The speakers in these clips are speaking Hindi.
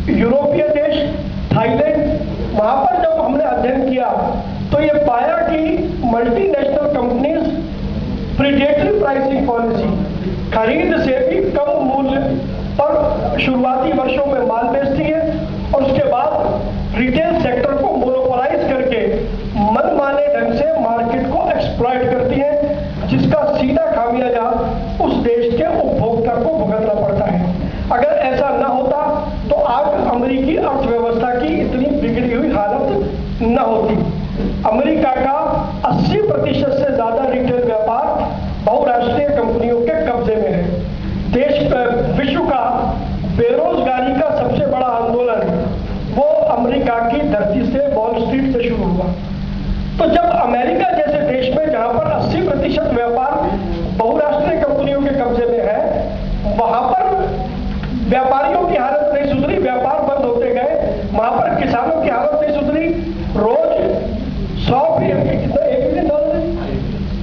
यूरोपीय देश, थाईलैंड, वहां पर जब हमने अध्ययन किया तो ये पाया कि multinational companies predatory pricing policy, खरीद से भी कम मूल्य पर शुरुआती वर्षों में माल बेचती है और उसके बाद रिटेल सेक्टर को मोनोपोलाइज करके मनमाने ढंग से मार्केट को एक्सप्लॉइट करती है, जिसका सीधा खामियाजा उस देश के उपभोक्ता को भुगतना पड़ता है। अगर ऐसा न होता तो आज अमेरिकी अर्थव्यवस्था की इतनी बिगड़ी हुई हालत न होती। अमेरिका का 80% से ज्यादा रिटेल व्यापार बहुराष्ट्रीय कंपनियों के कब्जे में है। विश्व का बेरोजगारी का सबसे बड़ा आंदोलन वो अमेरिका की धरती से, वॉल स्ट्रीट से शुरू हुआ। तो जब अमेरिका जैसे देश में जहां पर 80% व्यापार बहुराष्ट्रीय कंपनियों के कब्जे में है, वहां पर व्यापारियों की हालत नहीं सुधरी, व्यापार बंद होते गए, वहां पर किसानों की हालत नहीं सुधरी। रोज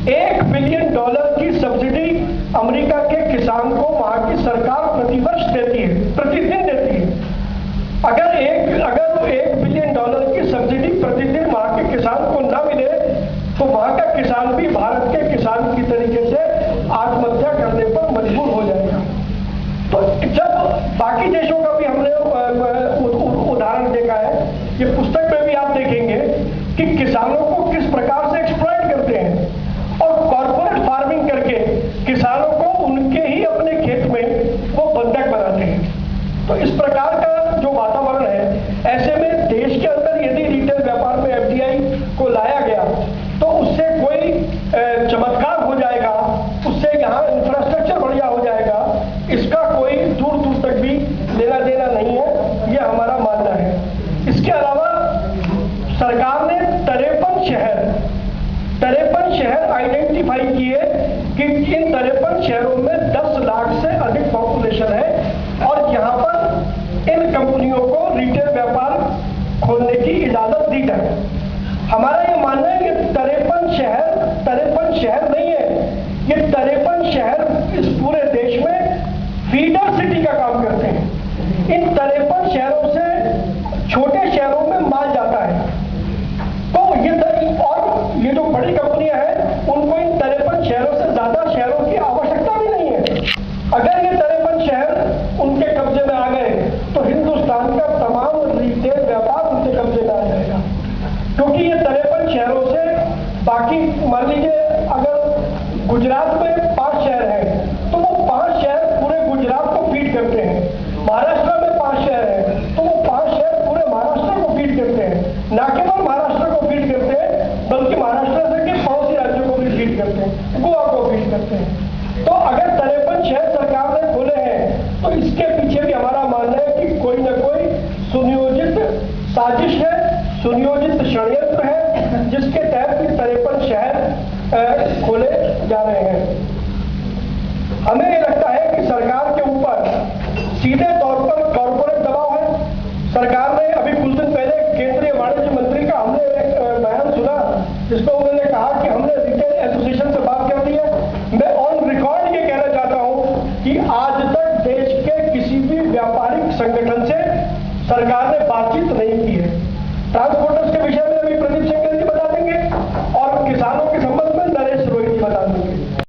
$1 बिलियन की सब्सिडी अमेरिका के किसान को वहां की सरकार प्रतिवर्ष देती है, प्रतिदिन देती है। अगर $1 बिलियन की सब्सिडी प्रतिदिन वहां के किसान को ना मिले तो वहां का किसान भी भारत के किसान की तरीके से आत्महत्या करने पर मजबूर हो जाएगा। तो जब बाकी देशों का भी हमने उदाहरण देखा है, ये पुस्तक में भी आप देखेंगे कि किसानों को किस प्रकार से एक्सप्लॉइट करते हैं और कॉर्पोरेट फार्मिंग करके किसानों को उनके ही अपने खेत में वो बंधक बनाते हैं। तो इस प्रकार का जो वातावरण है, ऐसे में देश के अंदर यदि रिटेल व्यापार में एफडीआई को लाया गया तो उससे कोई चमत्कार हो जाएगा, उससे यहाँ इंफ्रास्ट्रक्चर बढ़िया हो जाएगा, इसका कोई दूर दूर तक भी लेना देना नहीं है, यह हमारा मानना है। इसके अलावा सरकार ने 53 शहर आइडेंटिफाई किए कि इन 53 शहरों में 10 लाख से अधिक पॉपुलेशन है और यहाँ पर इन कंपनियों को रिटेल व्यापार खोलने की इजाजत दी जाए। हमारा ये मानना है कि 53 शहर नहीं है, ये 53 शहर इस पूरे देश में फीडर सिटी का काम करते हैं। इन 53 शहरों से छोटे शहरों में माल जाता है, तो ये जो बड़ी कंपनियां हैं उनको इन 53 शहरों से ज्यादा शहरों की आवश्यकता भी नहीं है। अगर ये 53 शहर उनके कब्जे में आ गए तो हिंदुस्तान का तमाम रिटेल व्यापार उनके कब्जे में आ जाएगा, क्योंकि ये 53 शहरों से बाकी, मान लीजिए अगर गुजरात में 5 शहर हैं तो वो 5 शहर पूरे गुजरात को फीड करते हैं। महाराष्ट्र में 5 शहर हैं तो वो 5 शहर पूरे महाराष्ट्र को फीड करते हैं। ना केवल महाराष्ट्र को फीड करते हैं बल्कि महाराष्ट्र से के पड़ोसी राज्यों को भी फीड करते हैं, गोवा को फीड करते हैं। तो अगर 53 शहर सरकार ने खोले हैं तो इसके पीछे भी हमारा मानना है कि कोई ना कोई सुनियोजित साजिश है, सुनियोजित षड्यंत्र है, जिसके तहत 53 शहर खोले जा रहे हैं। हमें ये लगता है कि सरकार के ऊपर सीधे तौर पर कॉर्पोरेट दबाव है। सरकार ने अभी कुछ दिन पहले केंद्रीय वाणिज्य मंत्री का हमने एक बयान सुना जिसमें उन्होंने कहा कि हमने रिटेल एसोसिएशन से बात कर दी है। मैं ऑन रिकॉर्ड ये कहना चाहता हूं कि आज तक देश के किसी भी व्यापारिक संगठन से सरकार ने बातचीत नहीं की है। ट्रांसपोर्ट